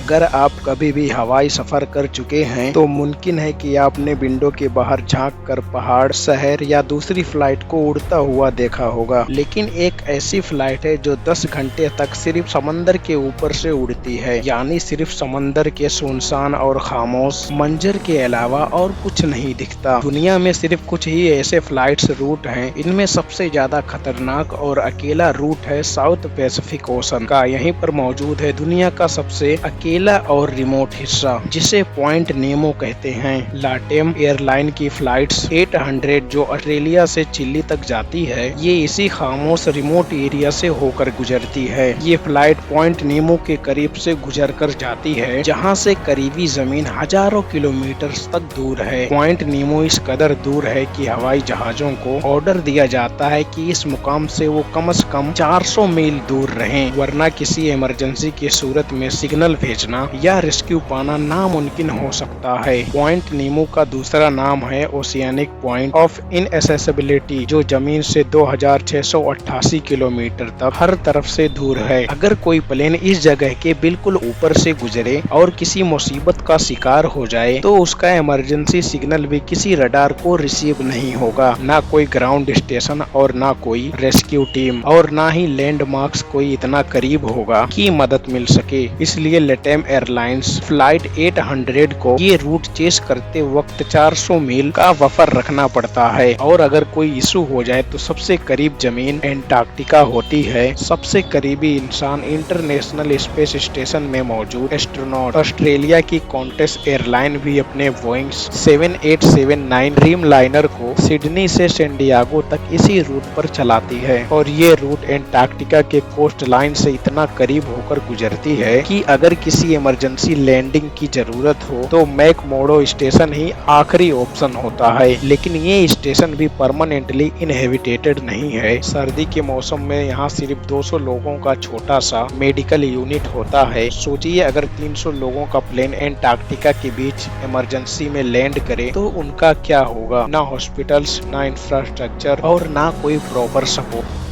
अगर आप कभी भी हवाई सफर कर चुके हैं तो मुमकिन है कि आपने विंडो के बाहर झांक कर पहाड़, शहर या दूसरी फ्लाइट को उड़ता हुआ देखा होगा। लेकिन एक ऐसी फ्लाइट है जो 10 घंटे तक सिर्फ समंदर के ऊपर से उड़ती है, यानी सिर्फ समंदर के सुनसान और खामोश मंजर के अलावा और कुछ नहीं दिखता। दुनिया में सिर्फ कुछ ही ऐसे फ्लाइट्स रूट हैं। इनमें सबसे ज्यादा खतरनाक और अकेला रूट है साउथ पैसिफिक ओशन का। यहीं पर मौजूद है दुनिया का सबसे अकेला और रिमोट हिस्सा, जिसे पॉइंट नेमो कहते हैं। लाटेम एयरलाइन की फ्लाइट्स 800 जो ऑस्ट्रेलिया से चिली तक जाती है, ये इसी खामोश रिमोट एरिया से होकर गुजरती है। ये फ्लाइट पॉइंट नेमो के करीब से गुजर कर जाती है, जहाँ से करीबी जमीन हजारों किलोमीटर तक दूर है। पॉइंट नेमो इस कदर दूर है कि हवाई जहाजों को ऑर्डर दिया जाता है कि इस मुकाम से वो कम से कम 400 मील दूर रहें, वरना किसी इमरजेंसी की सूरत में सिग्नल भेजना या रेस्क्यू पाना नामुमकिन हो सकता है। पॉइंट नेमो का दूसरा नाम है ओशियानिक पॉइंट ऑफ इनएसेसिबिलिटी, जो जमीन से 2688 किलोमीटर तक हर तरफ से दूर है। अगर कोई प्लेन इस जगह के बिल्कुल ऊपर से गुजरे और किसी मुसीबत का शिकार हो जाए तो उसका इमरजेंसी सिग्नल भी किसी रडार को रिसीव नहीं होगा। ना कोई ग्राउंड स्टेशन और ना कोई रेस्क्यू टीम और ना ही लैंडमार्क्स कोई इतना करीब होगा कि मदद मिल सके। इसलिए लेटेम एयरलाइंस फ्लाइट 800 को ये रूट चेस करते वक्त 400 मील का बफर रखना पड़ता है। और अगर कोई इशू हो जाए तो सबसे करीब जमीन एंटार्क्टिका होती है। सबसे करीबी इंसान इंटरनेशनल स्पेस स्टेशन में मौजूद एस्ट्रोनॉट। ऑस्ट्रेलिया की कॉन्टेस एयरलाइन भी अपने बोइंग 7879 ड्रीम लाइनर को सिडनी से सैंडियागो तक इसी रूट पर चलाती है। और ये रूट एंटार्क्टिका के कोस्ट लाइन से इतना करीब होकर गुजरती है कि अगर किसी इमरजेंसी लैंडिंग की जरूरत हो तो मैकमोडो स्टेशन ही आखिरी ऑप्शन होता है। लेकिन ये स्टेशन भी परमानेंटली इनहेबिटेटेड नहीं है। सर्दी के मौसम में यहाँ सिर्फ 200 लोगों का छोटा सा मेडिकल यूनिट होता है। सोचिए अगर 300 लोगों का प्लेन एंटार्क्टिका के बीच इमरजेंसी में लैंड करे तो उनका क्या होगा। ना हॉस्पिटल्स, ना इंफ्रास्ट्रक्चर और ना कोई प्रॉपर सपोर्ट।